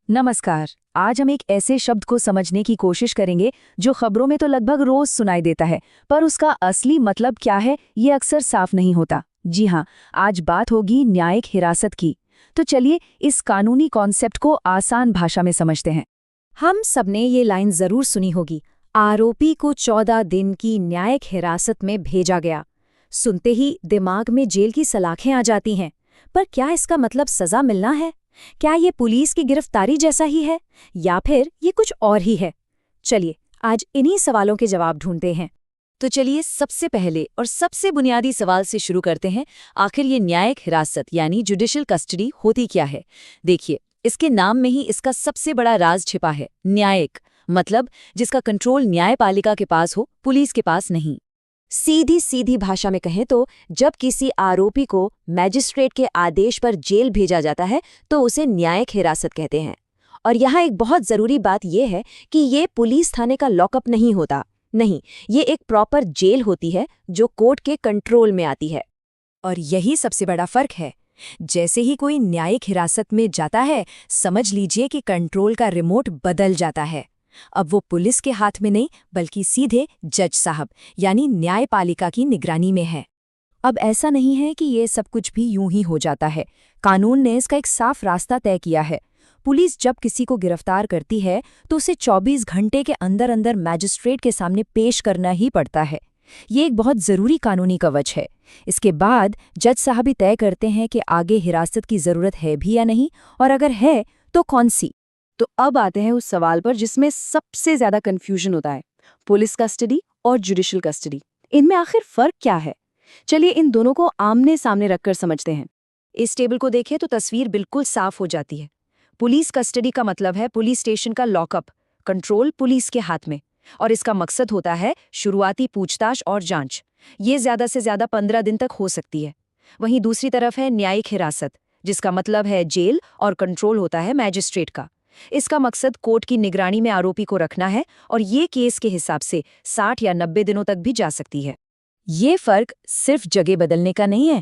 नमस्कार। आज हम एक ऐसे शब्द को समझने की कोशिश करेंगे जो खबरों में तो लगभग रोज सुनाई देता है, पर उसका असली मतलब क्या है ये अक्सर साफ नहीं होता। जी हाँ, आज बात होगी न्यायिक हिरासत की। तो चलिए इस कानूनी कॉन्सेप्ट को आसान भाषा में समझते हैं। हम सबने ये लाइन जरूर सुनी होगी, आरोपी को 14 दिन की न्यायिक हिरासत में भेजा गया। सुनते ही दिमाग में जेल की सलाखें आ जाती हैं। पर क्या इसका मतलब सजा मिलना है? क्या ये पुलिस की गिरफ्तारी जैसा ही है, या फिर ये कुछ और ही है? चलिए आज इन्हीं सवालों के जवाब ढूंढते हैं। तो चलिए सबसे पहले और सबसे बुनियादी सवाल से शुरू करते हैं। आखिर ये न्यायिक हिरासत यानी जुडिशियल कस्टडी होती क्या है? देखिए, इसके नाम में ही इसका सबसे बड़ा राज छिपा है। न्यायिक मतलब जिसका कंट्रोल न्यायपालिका के पास हो, पुलिस के पास नहीं। सीधी सीधी भाषा में कहें तो जब किसी आरोपी को मैजिस्ट्रेट के आदेश पर जेल भेजा जाता है तो उसे न्यायिक हिरासत कहते हैं। और यहाँ एक बहुत ज़रूरी बात यह है कि ये पुलिस थाने का लॉकअप नहीं होता। नहीं, ये एक प्रॉपर जेल होती है जो कोर्ट के कंट्रोल में आती है। और यही सबसे बड़ा फर्क है। जैसे ही कोई न्यायिक हिरासत में जाता है, समझ लीजिए कि कंट्रोल का रिमोट बदल जाता है। अब वो पुलिस के हाथ में नहीं, बल्कि सीधे जज साहब यानी न्यायपालिका की निगरानी में है। अब ऐसा नहीं है कि ये सब कुछ भी यूं ही हो जाता है। कानून ने इसका एक साफ रास्ता तय किया है। पुलिस जब किसी को गिरफ्तार करती है तो उसे 24 घंटे के अंदर अंदर मैजिस्ट्रेट के सामने पेश करना ही पड़ता है। ये एक बहुत ज़रूरी कानूनी कवच है। इसके बाद जज साहब ही तय करते हैं कि आगे हिरासत की ज़रूरत है भी या नहीं, और अगर है तो कौन सी। तो अब आते हैं उस सवाल पर जिसमें सबसे ज्यादा कंफ्यूजन होता है, पुलिस कस्टडी और जुडिशियल कस्टडी। इनमें आखिर फर्क क्या है? चलिए इन दोनों को आमने सामने रखकर समझते हैं। इस टेबल को देखें तो तस्वीर बिल्कुल साफ हो जाती है। पुलिस कस्टडी का मतलब है पुलिस स्टेशन का लॉकअप, कंट्रोल पुलिस के हाथ में, और इसका मकसद होता है शुरुआती पूछताछ और जांच। ये ज्यादा से ज्यादा 15 दिन तक हो सकती है। वहीं दूसरी तरफ है न्यायिक हिरासत, जिसका मतलब है जेल और कंट्रोल होता है मैजिस्ट्रेट का। इसका मकसद कोर्ट की निगरानी में आरोपी को रखना है, और ये केस के हिसाब से 60 या 90 दिनों तक भी जा सकती है। ये फर्क सिर्फ जगह बदलने का नहीं है,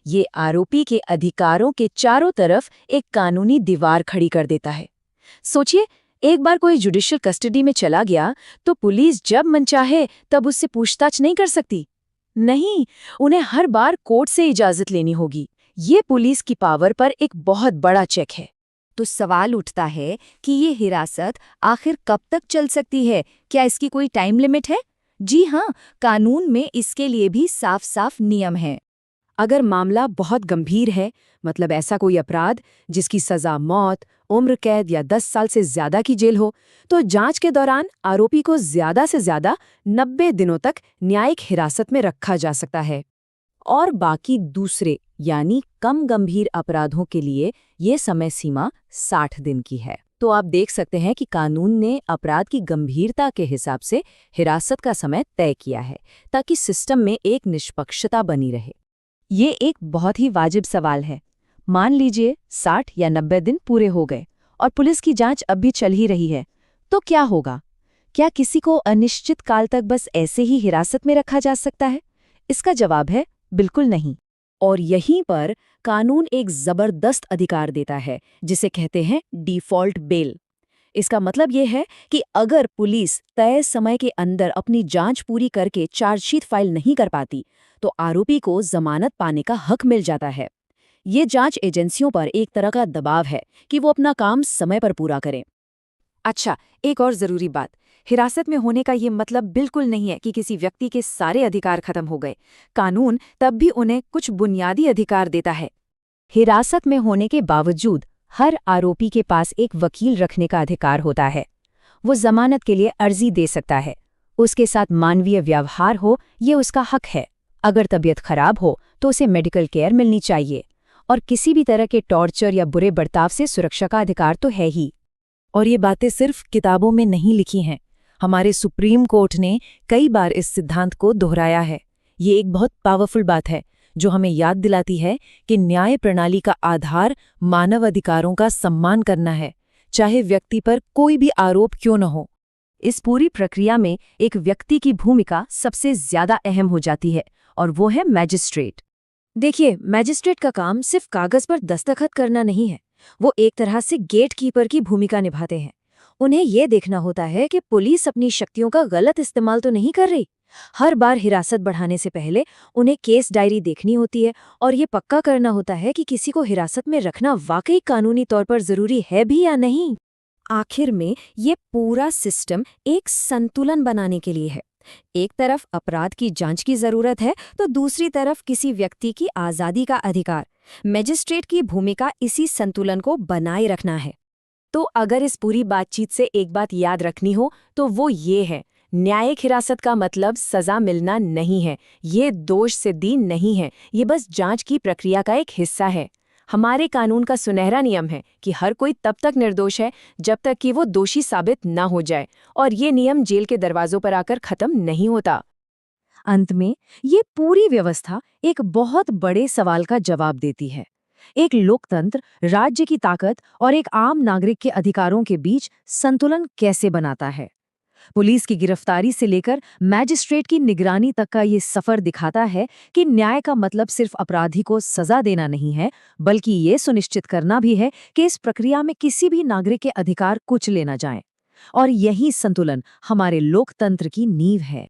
ये आरोपी के अधिकारों के चारों तरफ एक कानूनी दीवार खड़ी कर देता है। सोचिए, एक बार कोई जुडिशियल कस्टडी में चला गया तो पुलिस जब मन चाहे तब उससे पूछताछ नहीं कर सकती। नहीं, उन्हें हर बार कोर्ट से इजाजत लेनी होगी। ये पुलिस की पावर पर एक बहुत बड़ा चेक है। तो सवाल उठता है कि ये हिरासत आखिर कब तक चल सकती है? क्या इसकी कोई टाइम लिमिट है? जी हाँ, कानून में इसके लिए भी साफ साफ नियम हैं। अगर मामला बहुत गंभीर है, मतलब ऐसा कोई अपराध जिसकी सजा मौत, उम्र कैद या 10 साल से ज्यादा की जेल हो, तो जांच के दौरान आरोपी को ज्यादा से ज्यादा 90 दिनों तक न्यायिक हिरासत में रखा जा सकता है। और बाकी दूसरे यानी कम गंभीर अपराधों के लिए ये समय सीमा 60 दिन की है। तो आप देख सकते हैं कि कानून ने अपराध की गंभीरता के हिसाब से हिरासत का समय तय किया है, ताकि सिस्टम में एक निष्पक्षता बनी रहे। ये एक बहुत ही वाजिब सवाल है। मान लीजिए 60 या 90 दिन पूरे हो गए और पुलिस की जांच अब भी चल ही रही है, तो क्या होगा? क्या किसी को अनिश्चित काल तक बस ऐसे ही हिरासत में रखा जा सकता है? इसका जवाब है बिल्कुल नहीं। और यहीं पर कानून एक जबरदस्त अधिकार देता है, जिसे कहते हैं डिफ़ॉल्ट बेल। इसका मतलब ये है कि अगर पुलिस तय समय के अंदर अपनी जांच पूरी करके चार्जशीट फाइल नहीं कर पाती, तो आरोपी को जमानत पाने का हक मिल जाता है। ये जांच एजेंसियों पर एक तरह का दबाव है कि वो अपना काम समय पर पूरा करें। अच्छा, एक और जरूरी बात, हिरासत में होने का ये मतलब बिल्कुल नहीं है कि किसी व्यक्ति के सारे अधिकार खत्म हो गए। कानून तब भी उन्हें कुछ बुनियादी अधिकार देता है। हिरासत में होने के बावजूद हर आरोपी के पास एक वकील रखने का अधिकार होता है। वो जमानत के लिए अर्जी दे सकता है। उसके साथ मानवीय व्यवहार हो, ये उसका हक है। अगर तबीयत खराब हो तो उसे मेडिकल केयर मिलनी चाहिए। और किसी भी तरह के टॉर्चर या बुरे बर्ताव से सुरक्षा का अधिकार तो है ही। और ये बातें सिर्फ किताबों में नहीं लिखी हैं। हमारे सुप्रीम कोर्ट ने कई बार इस सिद्धांत को दोहराया है। ये एक बहुत पावरफुल बात है जो हमें याद दिलाती है कि न्याय प्रणाली का आधार मानव अधिकारों का सम्मान करना है, चाहे व्यक्ति पर कोई भी आरोप क्यों न हो। इस पूरी प्रक्रिया में एक व्यक्ति की भूमिका सबसे ज्यादा अहम हो जाती है, और वो है मैजिस्ट्रेट। देखिए, मैजिस्ट्रेट का काम सिर्फ कागज पर दस्तखत करना नहीं है, वो एक तरह से गेटकीपर की भूमिका निभाते हैं। उन्हें ये देखना होता है कि पुलिस अपनी शक्तियों का गलत इस्तेमाल तो नहीं कर रही। हर बार हिरासत बढ़ाने से पहले उन्हें केस डायरी देखनी होती है और ये पक्का करना होता है कि किसी को हिरासत में रखना वाकई कानूनी तौर पर जरूरी है भी या नहीं। आखिर में ये पूरा सिस्टम एक संतुलन बनाने के लिए है। एक तरफ अपराध की जांच की जरूरत है तो दूसरी तरफ किसी व्यक्ति की आजादी का अधिकार। मजिस्ट्रेट की भूमिका इसी संतुलन को बनाए रखना है। तो अगर इस पूरी बातचीत से एक बात याद रखनी हो तो वो ये है, न्यायिक हिरासत का मतलब सजा मिलना नहीं है, ये दोष सिद्धि नहीं है, ये बस जांच की प्रक्रिया का एक हिस्सा है। हमारे कानून का सुनहरा नियम है कि हर कोई तब तक निर्दोष है जब तक कि वो दोषी साबित न हो जाए, और ये नियम जेल के दरवाजों पर आकर खत्म नहीं होता। अंत में ये पूरी व्यवस्था एक बहुत बड़े सवाल का जवाब देती है। एक लोकतंत्र राज्य की ताकत और एक आम नागरिक के अधिकारों के बीच संतुलन कैसे बनाता है। पुलिस की गिरफ्तारी से लेकर मैजिस्ट्रेट की निगरानी तक का ये सफर दिखाता है कि न्याय का मतलब सिर्फ अपराधी को सजा देना नहीं है, बल्कि ये सुनिश्चित करना भी है कि इस प्रक्रिया में किसी भी नागरिक के अधिकार कुचले न जाएं। और यही संतुलन हमारे लोकतंत्र की नींव है।